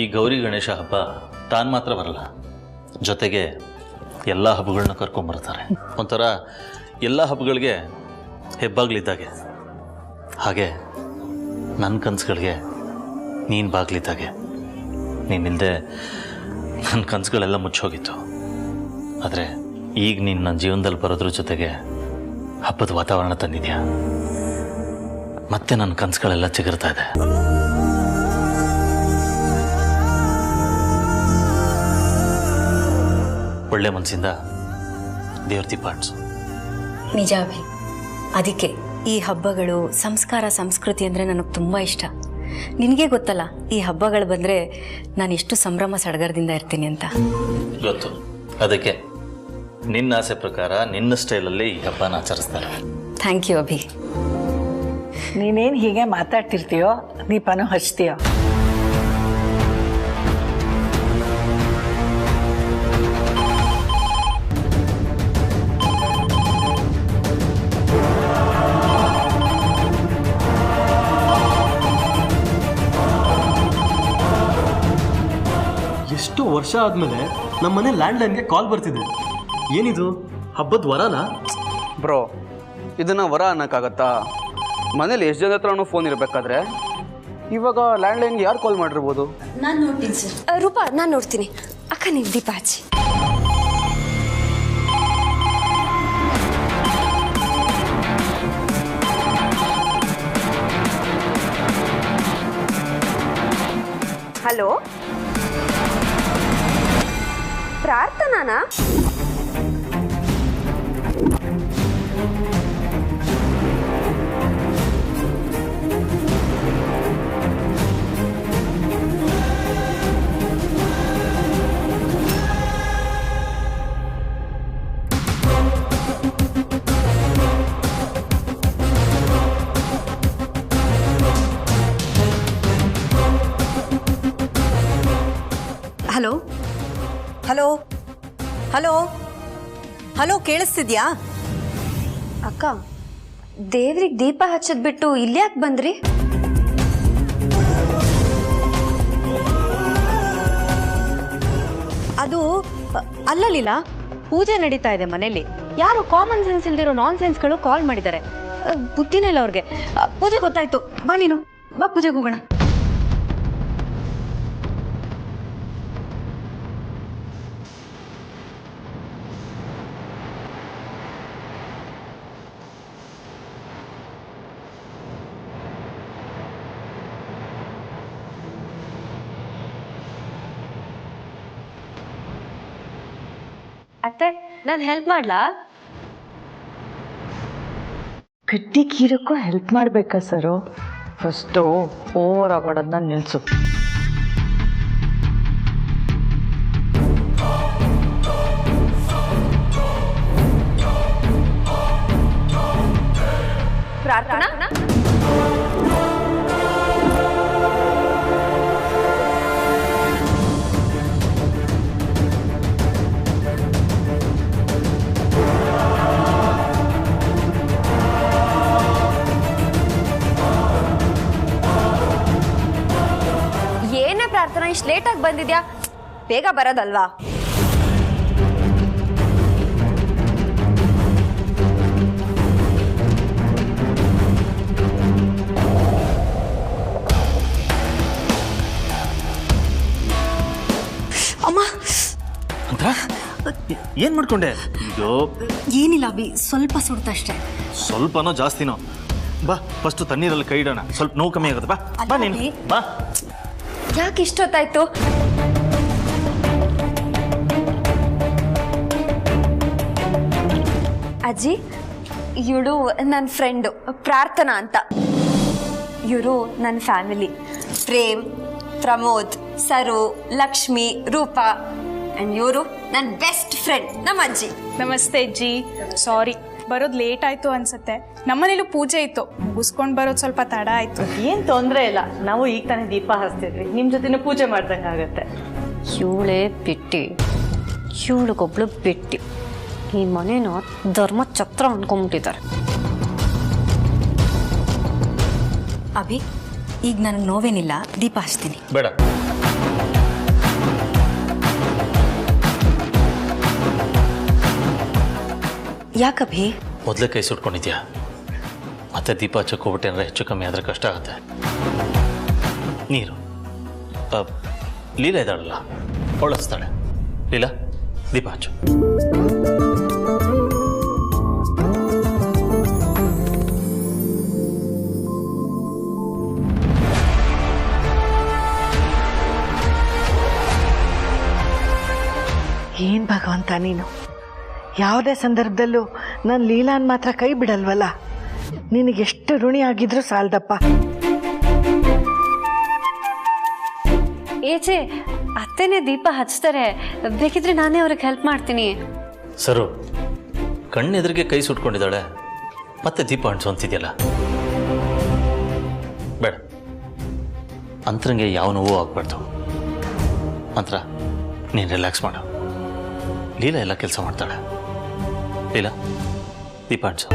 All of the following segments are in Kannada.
ಈ ಗೌರಿ ಗಣೇಶ ಹಬ್ಬ ತಾನು ಮಾತ್ರ ಬರಲ್ಲ, ಜೊತೆಗೆ ಎಲ್ಲ ಹಬ್ಬಗಳನ್ನ ಕರ್ಕೊಂಬರ್ತಾರೆ. ಒಂಥರ ಎಲ್ಲ ಹಬ್ಬಗಳಿಗೆ ಹೆಬ್ಬಾಗ್ಲಿದ್ದಾಗೆ. ಹಾಗೆ ನನ್ನ ಕನಸುಗಳಿಗೆ ನೀನು ಬಾಗ್ಲಿದ್ದಾಗೆ. ನೀನಿಲ್ಲದೆ ನನ್ನ ಕನಸುಗಳೆಲ್ಲ ಮುಚ್ಚೋಗಿತ್ತು. ಆದರೆ ಈಗ ನೀನು ನನ್ನ ಜೀವನದಲ್ಲಿ ಬರೋದ್ರ ಜೊತೆಗೆ ಹಬ್ಬದ ವಾತಾವರಣ ತಂದಿದ್ಯಾ. ಮತ್ತೆ ನನ್ನ ಕನಸುಗಳೆಲ್ಲ ಚಿಗುರ್ತಾ ಇದೆ. ಒಳ್ಳೆ ಮನಸ್ಸಿಂದ ದೇವ್ರ ದೀಪ ಅಂಟಿಸು. ನಿಜ ಅಭಿ, ಅದಕ್ಕೆ ಈ ಹಬ್ಬಗಳು, ಸಂಸ್ಕಾರ, ಸಂಸ್ಕೃತಿ ಅಂದರೆ ನನಗೆ ತುಂಬ ಇಷ್ಟ. ನಿನಗೆ ಗೊತ್ತಲ್ಲ, ಈ ಹಬ್ಬಗಳು ಬಂದರೆ ನಾನು ಎಷ್ಟು ಸಂಭ್ರಮ ಸಡಗರದಿಂದ ಇರ್ತೀನಿ ಅಂತ. ಗೊತ್ತು, ಅದಕ್ಕೆ ನಿನ್ನ ಆಸೆ ಪ್ರಕಾರ ನಿನ್ನ ಸ್ಟೈಲಲ್ಲಿ ಈ ಹಬ್ಬನ ಆಚರಿಸ್ತಾರೆ. Thank you Abhi. ನೀನೇನು ಹೀಗೆ ಮಾತಾಡ್ತಿರ್ತೀಯೋ, ದೀಪನೂ ಹಚ್ತೀಯೋ. ಎಷ್ಟು ವರ್ಷ ಆದಮೇಲೆ ನಮ್ಮನೆ ಲ್ಯಾಂಡ್ಲೈನ್ಗೆ ಕಾಲ್ ಬರ್ತಿದೆ. ಏನಿದು, ಹಬ್ಬದ ವರನಾ? ಬ್ರೋ, ಇದನ್ನು ವರ ಅನ್ನೋಕ್ಕಾಗತ್ತಾ? ಮನೇಲಿ ಎಷ್ಟು ಜನ ಹತ್ರನೂ ಫೋನ್ ಇರಬೇಕಾದ್ರೆ ಇವಾಗ ಲ್ಯಾಂಡ್ಲೈನ್ಗೆ ಯಾರು ಕಾಲ್ ಮಾಡಿರ್ಬೋದು? ನಾನು ನೋಡ್ತೀನಿ ಸರ್. ರೂಪಾ, ನಾನು ನೋಡ್ತೀನಿ. ಅಕ್ಕ, ನೀವು ದೀಪ ಹಚ್ಚಿ. ಹಲೋ, ಪ್ರಾರ್ಥನಾನಾ? ಹಲೋ ಹಲೋ ಹಲೋ ಹಲೋ, ಕೇಳಿಸ್ತಿದ್ಯಾ? ಅಕ್ಕ, ದೇವ್ರಿಗೆ ದೀಪ ಹಚ್ಚದ್ ಬಿಟ್ಟು ಇಲ್ಯಾಕೆ ಬಂದ್ರಿ? ಅದು ಅಲ್ಲಲಿಲ್ಲ, ಪೂಜೆ ನಡೀತಾ ಇದೆ ಮನೇಲಿ. ಯಾರು ಕಾಮನ್ ಸೆನ್ಸ್ ಇಲ್ದಿರೋ ನಾನ್ ಸೆನ್ಸ್ಗಳು ಕಾಲ್ ಮಾಡಿದ್ದಾರೆ. ಬುದ್ಧಿನೇ ಇಲ್ಲ ಅವ್ರಿಗೆ. ಪೂಜೆ ಗೊತ್ತಾಯ್ತು, ಬಾ ನೀನು, ಬಾ ಪೂಜೆಗೆ ಹೋಗೋಣ. ಅತ್ತೆ, ನಾನು ಹೆಲ್ಪ್ ಮಾಡ್ಲಾ? ಕಡ್ಡಿ ಕೀರಕ್ಕೂ ಹೆಲ್ಪ್ ಮಾಡಬೇಕಾ ಸರು? ಫಸ್ಟು ಓವರ್ ಆಗೋದನ್ನ ನಿಲ್ಲಿಸು. ಪ್ರಾರ್ಥನಾ, ಪ್ರಾರ್ಥನಾ, ಇಷ್ಟು ಲೇಟಾಗಿ ಬಂದಿದ್ಯಾ? ಬೇಗ ಬರೋದಲ್ವಾ? ಅಮ್ಮ, ಏನ್ ಮಾಡ್ಕೊಂಡೆ? ಏನಿಲ್ಲ ಅಭಿ, ಸ್ವಲ್ಪ ಸುಡ್ತಷ್ಟೇ. ಸ್ವಲ್ಪನೋ ಜಾಸ್ತಿನೋ? ಬಾ, ಫಸ್ಟ್ ತಣ್ಣೀರಲ್ಲಿ ಕೈ ಇಡೋಣ, ಸ್ವಲ್ಪ ನೋವು ಕಮ್ಮಿ ಆಗುತ್ತೆ. ಬಾ ಬಾ ನೀನು, ಬಾ. ಯಾಕೆ ಇಷ್ಟೊತ್ತಾಯ್ತು? ಅಜ್ಜಿ, ಇವಳು ನನ್ನ ಫ್ರೆಂಡು ಪ್ರಾರ್ಥನಾ ಅಂತ. ಇವರು ನನ್ನ ಫ್ಯಾಮಿಲಿ. ಪ್ರೇಮ್, ಪ್ರಮೋದ್, ಸರು, ಲಕ್ಷ್ಮಿ, ರೂಪಾ. ಆ್ಯಂಡ್ ಇವರು ನನ್ನ ಬೆಸ್ಟ್ ಫ್ರೆಂಡ್, ನಮ್ಮ ಅಜ್ಜಿ. ನಮಸ್ತೆ ಅಜ್ಜಿ. ಸಾರಿ, ಬರೋದು ಲೇಟ್ ಆಯಿತು ಅನ್ಸುತ್ತೆ. ನಮ್ಮನೇಲೂ ಪೂಜೆ ಇತ್ತು, ಮುಗಿಸ್ಕೊಂಡು ಬರೋದು ಸ್ವಲ್ಪ ತಡ ಆಯಿತು. ಏನು ತೊಂದರೆ ಇಲ್ಲ, ನಾವು ಈಗ ತಾನೇ ದೀಪ ಹಚ್ತಿದ್ವಿ, ನಿಮ್ಮ ಜೊತೆನೇ ಪೂಜೆ ಮಾಡ್ದಂಗೆ ಆಗುತ್ತೆ. ಇವಳೇ ಬಿಟ್ಟಿ, ಇವಳಿಗೊಬ್ಳು ಬಿಟ್ಟಿ. ಈ ಮನೇನ ಧರ್ಮ ಛತ್ರ ಅನ್ಕೊಂಬಿಟ್ಟಿದ್ದಾರೆ. ಅಭಿ, ಈಗ ನನಗೆ ನೋವೇನಿಲ್ಲ, ದೀಪ ಹಚ್ತೀನಿ. ಬೇಡ, ಯಾಕಭಿ? ಮೊದಲೇ ಕೈ ಸುಟ್ಕೊಂಡಿದ್ಯಾ, ಮತ್ತೆ ದೀಪ ಹಚ್ಚೋಕೋಬಿಟ್ಟೆ ಅಂದರೆ ಹೆಚ್ಚು ಕಮ್ಮಿ ಆದರೆ ಕಷ್ಟ ಆಗುತ್ತೆ. ನೀರು ಲೀಲಾ ಇದ್ದಾಳಲ್ಲ, ಅವಳು ಹಚ್ತಾಳೆ. ಲೀಲಾ, ದೀಪ ಹಚ್ಚು. ಏನು ಭಗವಂತ ನೀನು, ಯಾವುದೇ ಸಂದರ್ಭದಲ್ಲೂ ನಾನು ಲೀಲಾನ್ ಮಾತ್ರ ಕೈ ಬಿಡಲ್ವಲ್ಲ. ನಿನಗೆಷ್ಟು ಋಣಿ ಆಗಿದ್ರು ಸಾಲದಪ್ಪ. ಏಚೆ ಅತ್ತೆನೇ ದೀಪ ಹಚ್ತಾರೆ, ಬೇಕಿದ್ರೆ ನಾನೇ ಅವ್ರಿಗೆ ಹೆಲ್ಪ್ ಮಾಡ್ತೀನಿ. ಸರು, ಕಣ್ಣೆದುರಿಗೆ ಕೈ ಸುಟ್ಕೊಂಡಿದ್ದಾಳೆ, ಮತ್ತೆ ದೀಪ ಹಂಚು ಅಂತಿದೆಯಲ್ಲ. ಬೇಡ, ಅಂತರಂಗೆ ಯಾವ ನೋವು ಆಗ್ಬಾರ್ದು. ಮಂತ್ರ, ನೀನು ರಿಲ್ಯಾಕ್ಸ್ ಮಾಡು. ಲೀಲಾ ಎಲ್ಲ ಕೆಲಸ ಮಾಡ್ತಾಳೆ. ಲೀಲಾ, ದೀಪ ಹಂಚು.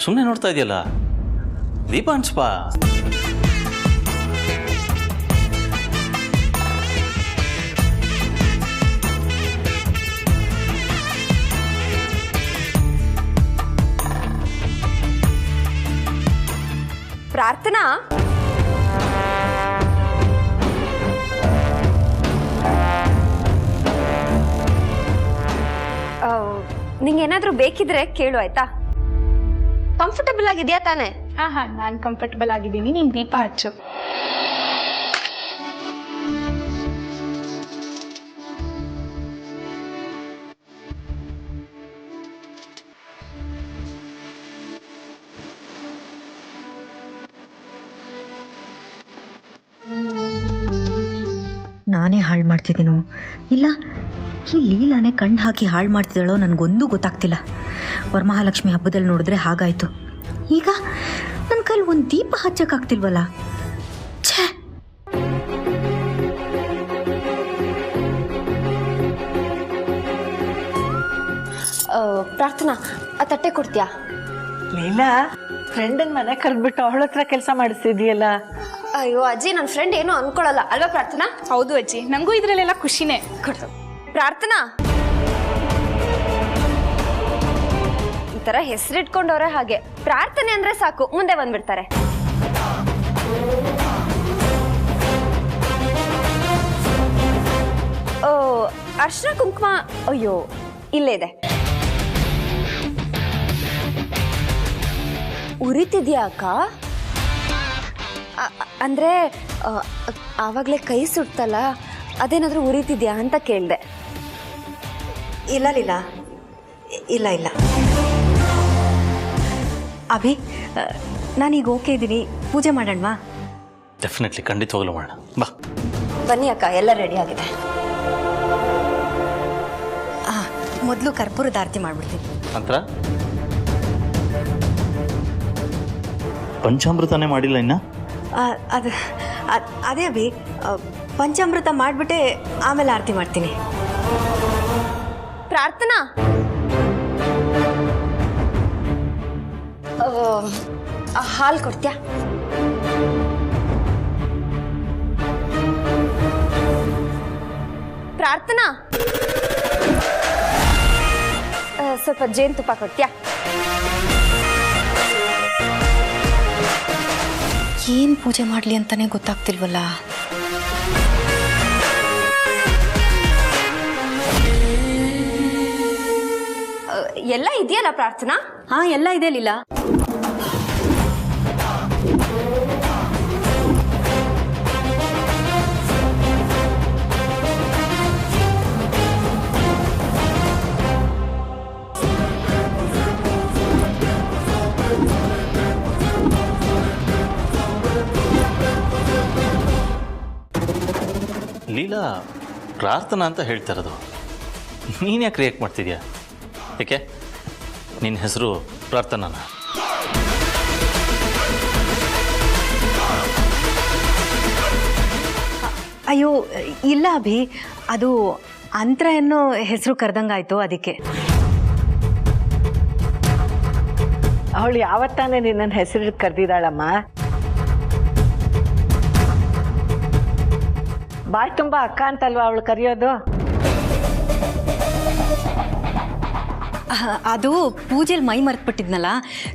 ಸುಮ್ಮನೆ ನೋಡ್ತಾ ಇದೆಯಲ್ಲ, ದೀಪ ಹಂಚಪ್ಪ. ಪ್ರಾರ್ಥನಾ, ನಿಂಗೇನಾದ್ರೂ ಬೇಕಿದ್ರೆ ಕೇಳು ಆಯ್ತಾ? ಕಂಫರ್ಟಬಲ್ ಆಗಿದ್ಯಾ ತಾನೆ? ಹಾಂ ನಾನು ಕಂಫರ್ಟಬಲ್ ಆಗಿದ್ದೀನಿ, ನೀನು ದೀಪ ಹಚ್ಚು. ನಾನೇ ಹಾಳು ಮಾಡ್ತಿದ್ದೀನೋ ಇಲ್ಲ ಈ ಲೀಲಾನೇ ಕಣ್ಣು ಹಾಕಿ ಹಾಳು ಮಾಡ್ತಿದ್ದಾಳೋ ನನಗೊಂದು ಗೊತ್ತಾಗ್ತಿಲ್ಲ. ವರಮಹಾಲಕ್ಷ್ಮಿ ಹಬ್ಬದಲ್ಲಿ ನೋಡಿದ್ರೆ ಹಾಗಾಯಿತು, ಈಗ ನನ್ನ ಕೈಲಿ ಒಂದು ದೀಪ ಹಚ್ಚಕ್ಕಾಗ್ತಿಲ್ವಲ್ಲ. ಛೇ, ಪ್ರಾರ್ಥನಾ, ಆ ತಟ್ಟೆ ಕೊಡ್ತೀಯಾ? ಲೀಲಾ, ಫ್ರೆಂಡನ್ ಮನೆ ಕರೆದ್ಬಿಟ್ಟು ಅವಳ ಹತ್ರ ಕೆಲಸ ಮಾಡಿಸ್ತಿದೀಯಲ್ಲ. ಅಯ್ಯೋ ಅಜ್ಜಿ, ನನ್ನ ಫ್ರೆಂಡ್ ಏನೋ ಅನ್ಕೊಳ್ಳಲ್ಲ ಅಲ್ವಾ ಪ್ರಾರ್ಥನಾ? ಹೌದು ಅಜ್ಜಿ, ನನಗೂ ಇದರಲ್ಲೆಲ್ಲ ಖುಷಿನೇ. ಪ್ರಾರ್ಥನಾ, ಈ ತರ ಹೆಸರಿಟ್ಕೊಂಡವ್ರೆ ಹಾಗೆ. ಪ್ರಾರ್ಥನೆ ಅಂದ್ರೆ ಸಾಕು, ಮುಂದೆ ಬಂದ್ಬಿಡ್ತಾರೆ. ಓ, ಅರ್ಶಿನ ಕುಂಕುಮ ಅಯ್ಯೋ ಇಲ್ಲೇ ಇದೆ. ಉರಿತಿದ್ಯಾ ಅಕ್ಕ? ಅಂದ್ರೆ ಆವಾಗಲೇ ಕೈ ಸುಡ್ತಲ್ಲ, ಅದೇನಾದ್ರೂ ಉರಿತಿದ್ಯಾ ಅಂತ ಕೇಳಿದೆ. ಇಲ್ಲ ಲೀಲಾ, ಇಲ್ಲ ಇಲ್ಲ ಅಭಿ, ನಾನೀಗ ಓಕೆ ಇದ್ದೀನಿ. ಪೂಜೆ ಮಾಡೋಣವಾ? ಡೆಫಿನೆಟ್ಲಿ, ಖಂಡಿತವಾಗ್ಲೂ ಮಾಡೋಣ. ಬಾ ಬನ್ನಿ ಅಕ್ಕ, ಎಲ್ಲ ರೆಡಿ ಆಗಿದೆ. ಮೊದಲು ಕರ್ಪೂರದ ಆರತಿ ಮಾಡ್ಬಿಡ್ತೀನಿ. ನಂತರ ಪಂಚಾಮೃತನೇ ಮಾಡಿಲ್ಲ ಇನ್ನ? ಅದು ಅದೇ ಅಭಿ, ಪಂಚಾಮೃತ ಮಾಡಿಬಿಟ್ಟೆ ಆಮೇಲೆ ಆರತಿ ಮಾಡ್ತೀನಿ. ಪ್ರಾರ್ಥನಾ, ಹಾಲು ಕೊಡ್ತೀಯಾ? ಪ್ರಾರ್ಥನಾ, ಸ್ವಲ್ಪ ಜೇನುತುಪ್ಪ ಕೊಡ್ತೀಯಾ? ಏನು ಪೂಜೆ ಮಾಡಲಿ ಅಂತಾನೆ ಗೊತ್ತಾಗ್ತಿಲ್ವಲ್ಲ. ಎಲ್ಲ ಇದೆಯಲ್ಲ ಪ್ರಾರ್ಥನಾ? ಹಾ, ಎಲ್ಲ ಇದೆ ಲೀಲಾ. ಲೀಲಾ, ಪ್ರಾರ್ಥನಾ ಅಂತ ಹೇಳ್ತಾ ಇರೋದು, ನೀನು ಯಾಕೆ ರಿಯಾಕ್ಟ್ ಮಾಡ್ತಿದ್ಯಾ? ಏಕೆ, ನಿನ್ನ ಹೆಸರು ಪ್ರಾರ್ಥನಾನ? ಅಯ್ಯೋ ಇಲ್ಲ ಅಭಿ, ಅದು ಅಂತರ ಅನ್ನೋ ಹೆಸರು ಕರೆದಂಗಾಯ್ತು, ಅದಕ್ಕೆ. ಅವಳು ಯಾವತ್ತಾನೆ ನಿನ್ನನ್ನು ಹೆಸರು ಕರೆದಿದ್ದಾಳಮ್ಮ? ಬಾಯ್ ತುಂಬ ಅಕ್ಕ ಅಂತಲ್ವಾ ಅವಳು ಕರೆಯೋದು? ಅದು ಪೂಜೆಲಿ ಮೈ ಮರೆತುಬಿಟ್ಟಿದ್ನಲ್ಲ,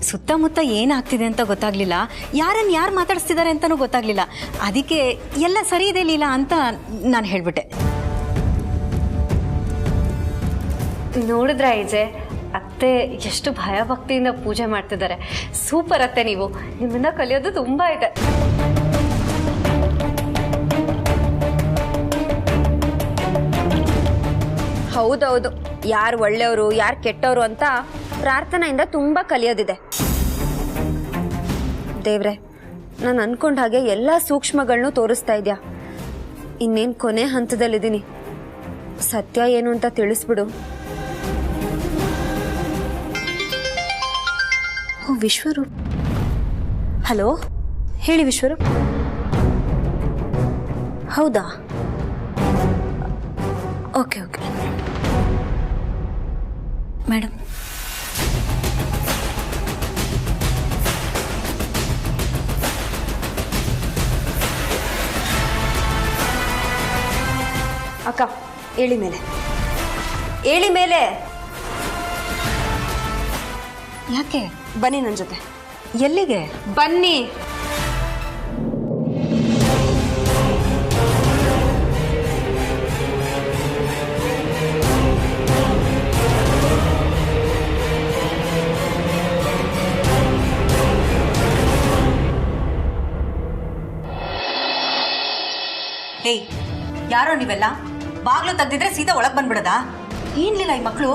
ಸುತ್ತಮುತ್ತ ಏನಾಗ್ತಿದೆ ಅಂತ ಗೊತ್ತಾಗಲಿಲ್ಲ, ಯಾರನ್ನು ಯಾರು ಮಾತಾಡಿಸ್ತಿದ್ದಾರೆ ಅಂತಲೂ ಗೊತ್ತಾಗಲಿಲ್ಲ. ಅದಕ್ಕೆ ಎಲ್ಲ ಸರಿ ಇದೆ ಲೀಲಾ ಅಂತ ನಾನು ಹೇಳಿಬಿಟ್ಟೆ. ನೋಡಿದ್ರ ಐಜೆ, ಅತ್ತೆ ಎಷ್ಟು ಭಯಭಕ್ತಿಯಿಂದ ಪೂಜೆ ಮಾಡ್ತಿದ್ದಾರೆ. ಸೂಪರ್ ಅತ್ತೆ, ನೀವು ನಿಮ್ಮಿಂದ ಕಲಿಯೋದು ತುಂಬ ಇದೆ. ಹೌದೌದು, ಯಾರು ಒಳ್ಳೆಯವರು ಯಾರು ಕೆಟ್ಟವರು ಅಂತ ಪ್ರಾರ್ಥನೆಯಿಂದ ತುಂಬ ಕಲಿಯೋದಿದೆ. ದೇವ್ರೆ, ನಾನು ಅನ್ಕೊಂಡ ಹಾಗೆ ಎಲ್ಲ ಸೂಕ್ಷ್ಮಗಳನ್ನೂ ತೋರಿಸ್ತಾ ಇದೆಯಾ. ಇನ್ನೇನು ಕೊನೆ ಹಂತದಲ್ಲಿದ್ದೀನಿ. ಸತ್ಯ ಏನು ಅಂತ ತಿಳಿಸ್ಬಿಡು. ಓ ವಿಶ್ವರೂಪ್. ಹಲೋ, ಹೇಳಿ ವಿಶ್ವರೂಪ್. ಹೌದಾ? Okay okay madam. ಅಕ್ಕ ಏಳಿ ಮೇಲೆ, ಏಳಿ ಮೇಲೆ. ಯಾಕೆ? ಬನ್ನಿ ನನ್ನ ಜೊತೆ. ಎಲ್ಲಿಗೆ? ಬನ್ನಿ. ಹೇಯ್, ಯಾರೋ ನೀವೆಲ್ಲ? ಬಾಗ್ಲು ತೆಗ್ದಿದ್ರೆ ಸೀದಾ ಒಳಗೆ ಬಂದ್ಬಿಡೋದಾ? ಏನ್ಲಿಲ್ಲ ಈ ಮಕ್ಕಳು,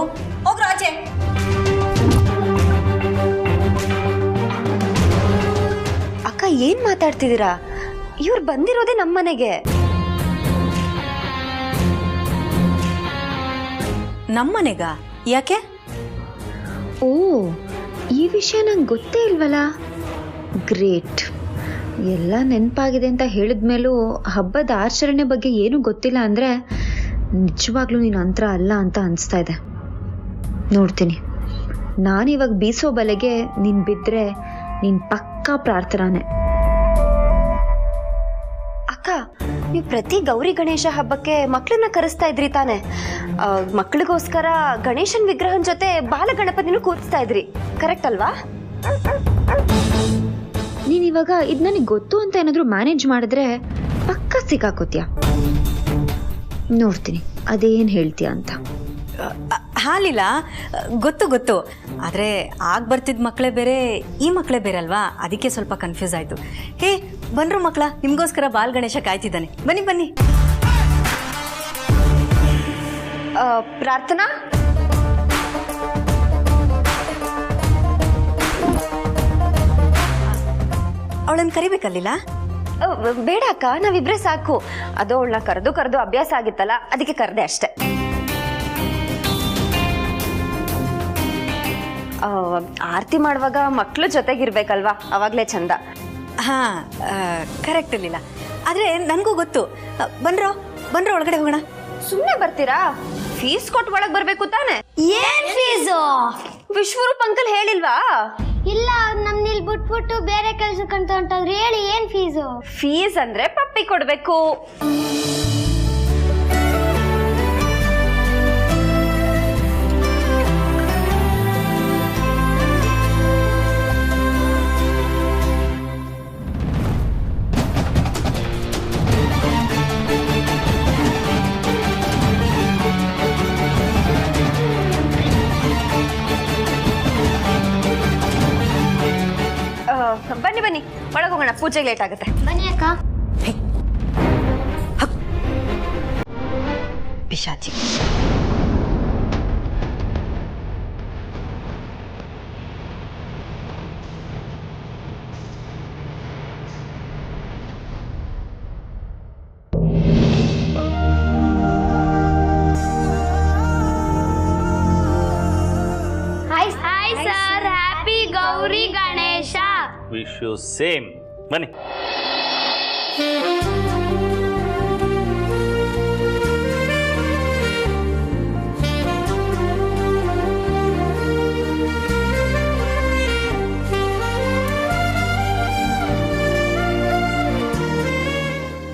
ಹೋಗ್ರು ಆಚೆ. ಅಕ್ಕ ಏನ್ ಮಾತಾಡ್ತಿದ್ದೀರಾ? ಇವ್ರು ಬಂದಿರೋದೇ ನಮ್ಮನೆಗೆ. ನಮ್ಮನೆಗ? ಯಾಕೆ? ಓ, ಈ ವಿಷಯ ನಂಗೆ ಗೊತ್ತೇ ಇಲ್ವಲ್ಲ. ಗ್ರೇಟ್. ಎಲ್ಲ ನೆನಪಾಗಿದೆ ಅಂತ ಹೇಳಿದ್ಮೇಲೂ ಹಬ್ಬದ ಆಚರಣೆ ಬಗ್ಗೆ ಏನೂ ಗೊತ್ತಿಲ್ಲ ಅಂದರೆ ನಿಜವಾಗ್ಲೂ ನೀನು ಅಂತರ ಅಲ್ಲ ಅಂತ ಅನಿಸ್ತಾ ಇದೆ. ನೋಡ್ತೀನಿ, ನಾನಿವಾಗ ಬೀಸೋ ಬಲೆಗೆ ನೀನು ಬಿದ್ದರೆ ನೀನು ಪಕ್ಕಾ ಪ್ರಾರ್ಥನಾನೆ. ಅಕ್ಕ, ನೀವು ಪ್ರತಿ ಗೌರಿ ಗಣೇಶ ಹಬ್ಬಕ್ಕೆ ಮಕ್ಕಳನ್ನ ಕರೆಸ್ತಾ ಇದ್ರಿ ತಾನೆ? ಮಕ್ಕಳಿಗೋಸ್ಕರ ಗಣೇಶನ್ ವಿಗ್ರಹನ ಜೊತೆ ಬಾಲ ಗಣಪತಿನೂ ಕೂರಿಸ್ತಾ ಇದ್ರಿ, ಕರೆಕ್ಟ್ ಅಲ್ವಾ? ನೀನು ಇವಾಗ ಇದು ನನಗೆ ಗೊತ್ತು ಅಂತ ಏನಾದರೂ ಮ್ಯಾನೇಜ್ ಮಾಡಿದ್ರೆ ಪಕ್ಕ ಸಿಕ್ಕಾಕೋತೀಯ. ನೋಡ್ತೀನಿ ಅದೇನು ಹೇಳ್ತೀಯ ಅಂತ. ಹಾಲಿಲ್ಲ, ಗೊತ್ತು ಗೊತ್ತು. ಆದರೆ ಆಗ ಬರ್ತಿದ್ದ ಮಕ್ಕಳೇ ಬೇರೆ, ಈ ಮಕ್ಕಳೇ ಬೇರೆ ಅಲ್ವಾ? ಅದಕ್ಕೆ ಸ್ವಲ್ಪ ಕನ್ಫ್ಯೂಸ್ ಆಯಿತು. ಹೇ ಬನ್ರು ಮಕ್ಕಳ, ನಿಮಗೋಸ್ಕರ ಬಾಲ್ ಗಣೇಶ ಕಾಯ್ತಿದ್ದಾನೆ. ಬನ್ನಿ ಬನ್ನಿ. ಪ್ರಾರ್ಥನಾ, ಅವಳನ್ನು ಕರಿಬೇಕಲ್ಲಿಲ್ಲ? ಬೇಡ ಅಕ್ಕ, ನಾವಿಬ್ರೇ ಸಾಕು. ಅದು ಅವಳನ್ನ ಕರೆದು ಕರೆದು ಅಭ್ಯಾಸ ಆಗಿತ್ತಲ್ಲ, ಅದಕ್ಕೆ ಕರೆದೆ ಅಷ್ಟೆ. ಆರತಿ ಮಾಡುವಾಗ ಮಕ್ಕಳು ಜೊತೆಗಿರ್ಬೇಕಲ್ವಾ, ಅವಾಗಲೇ ಚಂದ. ಹಾಂ, ಕರೆಕ್ಟ್ ಇರಲಿಲ್ಲ. ಆದರೆ ನನಗೂ ಗೊತ್ತು. ಬನ್ರೋ ಬನ್ರೋ, ಒಳಗಡೆ ಹೋಗೋಣ. ಸುಮ್ಮನೆ ಬರ್ತೀರಾ? ಫೀಸ್ ಕೊಟ್ಟು ಒಳಗೆ ಬರಬೇಕು ತಾನೆ? ಏನ್ ಫೀಸು? ವಿಶ್ವರೂಪ್ ಅಂಕಲ್ ಹೇಳಿಲ್ವಾ? ಇಲ್ಲ, ನಮ್ನ ಇಲ್ಲಿ ಬಿಟ್ಬಿಟ್ಟು ಬೇರೆ ಕೆಲ್ಸಕ್ಕಂತ ಹೊಂಟವ್ರು. ಹೇಳಿ, ಏನ್ ಫೀಸು? ಫೀಸ್ ಅಂದ್ರೆ ಪಪ್ಪಿ ಕೊಡ್ಬೇಕು. ಬನ್ನಿ ಬನ್ನಿ, ಒಳಗೆ ಹೋಗೋಣ, ಪೂಜೆಗೆ ಲೇಟ್ ಆಗುತ್ತೆ. ಬನ್ನಿ ಅಕ್ಕ. ಪಿಶಾಚಿ. Hi sir, happy Gauri Ganesha. Wish you same. ಬನ್ನಿ.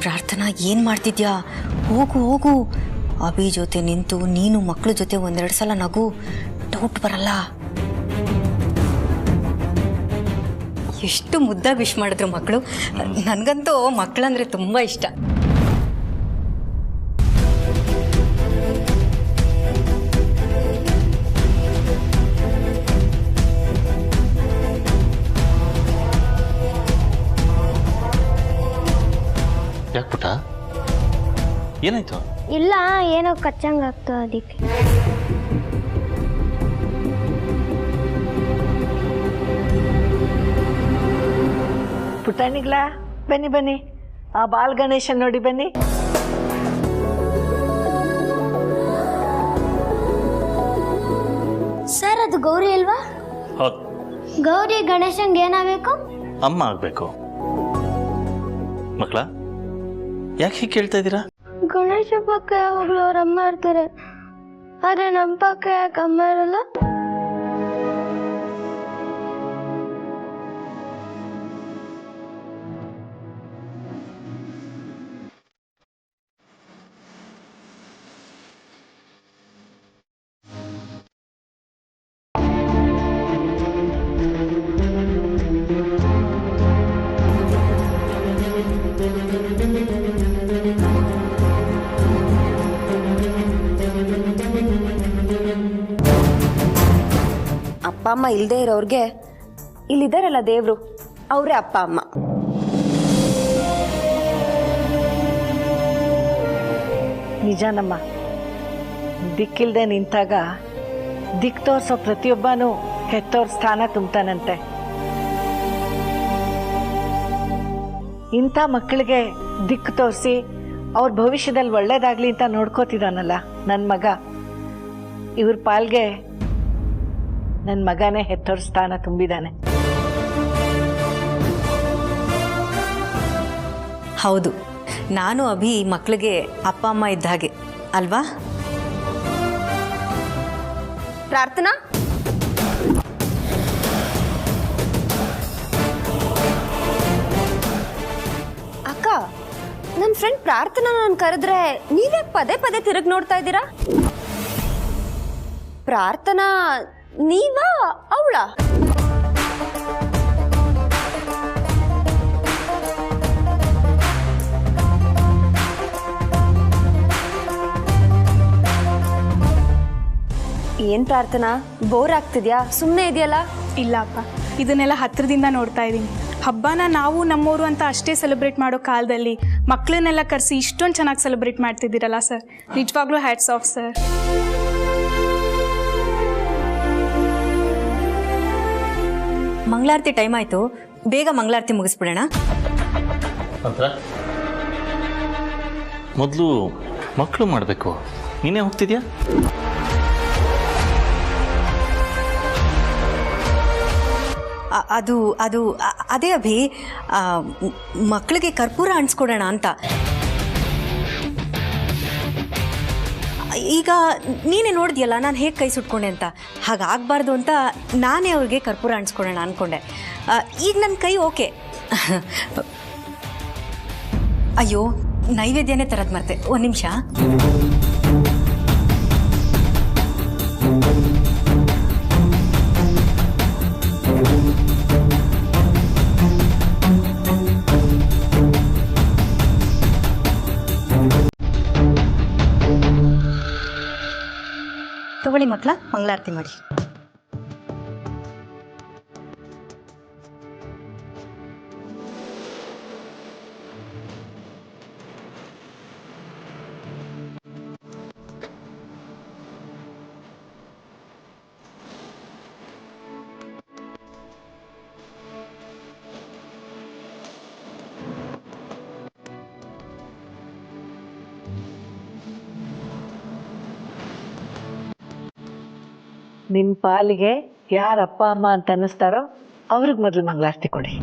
ಪ್ರಾರ್ಥನಾ, ಏನು ಮಾಡ್ತಿದ್ಯಾ? ಹೋಗು ಹೋಗು. ಅಭಿ ಜೊತೆ ನಿಂತು ನೀನು ಮಕ್ಕಳ ಜೊತೆ ಒಂದೆರಡು ಸಲ ನಗು. ಡೌಟ್ ಬರಲ್ಲ. ಎಷ್ಟು ಮುದ್ದಾಗಿ ವಿಶ್ ಮಾಡಿದ್ರು ಮಕ್ಕಳು. ನನಗಂತೂ ಮಕ್ಕಳಂದ್ರೆ ತುಂಬ ಇಷ್ಟ. ಯಾಕೆ ಪುಟ್ಟ, ಏನಾಯ್ತು? ಇಲ್ಲ, ಏನೋ ಕಚ್ಚಂಗಾಗ್ತದೆ ಅದಕ್ಕೆ. ಪುಟಾಣಿಗ್ಲ, ಬನ್ನಿ ಬನ್ನಿ, ಆ ಬಾಲ್ ಗಣೇಶನ್ ನೋಡಿ ಬನ್ನಿ. ಸರ್, ಅದು ಗೌರಿ ಅಲ್ವಾ? ಹೌದು, ಗೌರಿ ಗಣೇಶನ್ಗೆ ಏನಾಗಬೇಕು? ಅಮ್ಮ ಆಗಬೇಕು. ಮಕ್ಕಳ, ಯಾಕೆ ಹೀಗೆ ಕೇಳ್ತಾ ಇದ್ದೀರಾ? ಗಣೇಶ ಪಕ್ಕ ಯಾವಾಗಲೂ ಅವ್ರ ಅಮ್ಮ ಇರ್ತಾರೆ, ಆದರೆ ನಮ್ಮ ಪಕ್ಕ ಯಾಕೆ ಅಮ್ಮ ಇರಲ್ಲ? ಅಪ್ಪ ಅಮ್ಮ ಇಲ್ಲದೆ ಇರೋರ್ಗೆ ಇಲ್ಲಿದ್ದಾರಲ್ಲ ದೇವ್ರು, ಅವರೇ ಅಪ್ಪ ಅಮ್ಮ. ನಿಜಾನಮ್ಮ, ದಿಕ್ಕಿಲ್ದೆ ನಿಂತಾಗ ದಿಕ್ ತೋರಿಸೋ ಪ್ರತಿಯೊಬ್ಬನೂ ಹೆತ್ತೋರ್ ಸ್ಥಾನ ತುಂಬ್ತಾನಂತೆ. ಇಂಥ ಮಕ್ಕಳಿಗೆ ದಿಕ್ಕು ತೋರಿಸಿ ಅವ್ರ ಭವಿಷ್ಯದಲ್ಲಿ ಒಳ್ಳೇದಾಗ್ಲಿ ಅಂತ ನೋಡ್ಕೋತಿದ್ದಾನಲ್ಲ ನನ್ನ ಮಗ. ಇವ್ರ ಪಾಲ್ಗೆ ನನ್ನ ಮಗನೇ ಹೆತ್ತೋರ್ ಸ್ಥಾನ ತುಂಬಿದ್ದಾನೆ. ಹೌದು, ನಾನು ಅಭಿ ಮಕ್ಕಳಿಗೆ ಅಪ್ಪ ಅಮ್ಮ ಇದ್ದ ಹಾಗೆ ಅಲ್ವಾ? ಪ್ರಾರ್ಥನಾ, ಅಕ್ಕ, ನನ್ನ ಫ್ರೆಂಡ್ ಪ್ರಾರ್ಥನಾ ನಾನು ಕರೆದ್ರೆ ನೀವೇ ಪದೇ ಪದೇ ತಿರುಗಿ ನೋಡ್ತಾ ಇದ್ದೀರಾ? ಪ್ರಾರ್ಥನಾ ನೀವಾ ಅವಳ? ಏನ್ ಪ್ರಾರ್ಥನಾ, ಬೋರ್ ಆಗ್ತಿದ್ಯಾ? ಸುಮ್ಮನೆ ಇದೆಯಲ್ಲ? ಇಲ್ಲ ಅಪ್ಪ, ಇದನ್ನೆಲ್ಲ ಹತ್ತಿರದಿಂದ ನೋಡ್ತಾ ಇದ್ದೀನಿ. ಹಬ್ಬನ ನಾವು ನಮ್ಮವರು ಅಂತ ಅಷ್ಟೇ ಸೆಲೆಬ್ರೇಟ್ ಮಾಡೋ ಕಾಲದಲ್ಲಿ ಮಕ್ಕಳನ್ನೆಲ್ಲ ಕರೆಸಿ ಇಷ್ಟೊಂದು ಚೆನ್ನಾಗಿ ಸೆಲೆಬ್ರೇಟ್ ಮಾಡ್ತಿದ್ದೀರಲ್ಲ ಸರ್, ನಿಜವಾಗ್ಲೂ ಹ್ಯಾಟ್ಸ್ ಆಫ್ ಸರ್. ಮಂಗಳಾರತಿ ಟೈಮ್ ಆಯಿತು, ಬೇಗ ಮಂಗಳಾರತಿ ಮುಗಿಸ್ಬಿಡೋಣ. ಮೊದಲು ಮಕ್ಕಳು ಮಾಡಬೇಕು, ನೀನೇ ಹೋಗ್ತಿದ್ಯಾ? ಅದು ಅದು ಅದೇ ಅಭಿ, ಮಕ್ಕಳಿಗೆ ಕರ್ಪೂರ ಅಂಟಿಸ್ಕೊಡೋಣ ಅಂತ. ಈಗ ನೀನೇ ನೋಡಿದ್ಯಲ್ಲ ನಾನು ಹೇಗೆ ಕೈ ಸುಟ್ಕೊಂಡೆ ಅಂತ. ಹಾಗಾಗಬಾರ್ದು ಅಂತ ನಾನೇ ಅವ್ರಿಗೆ ಕರ್ಪೂರ ಅಂಟಿಸ್ಕೊಡೋಣ ಅಂದ್ಕೊಂಡೆ. ಈಗ ನನ್ನ ಕೈ ಓಕೆ. ಅಯ್ಯೋ, ನೈವೇದ್ಯನೇ ತರದ್ ಮರ್ತೆ. ಒಂದು ನಿಮಿಷ. ತಗೊಳ್ಳಿ ಮಕ್ಕಳ, ಮಂಗಳಾರತಿ ಮಾಡಿ. ನಿನ್ನ ಪಾಲಿಗೆ ಯಾರು ಅಪ್ಪ ಅಮ್ಮ ಅಂತ ಅನ್ನಿಸ್ತಾರೋ ಅವ್ರಿಗೆ ಮೊದಲು ಮಂಗಳಾರತಿ ಕೊಡಿ.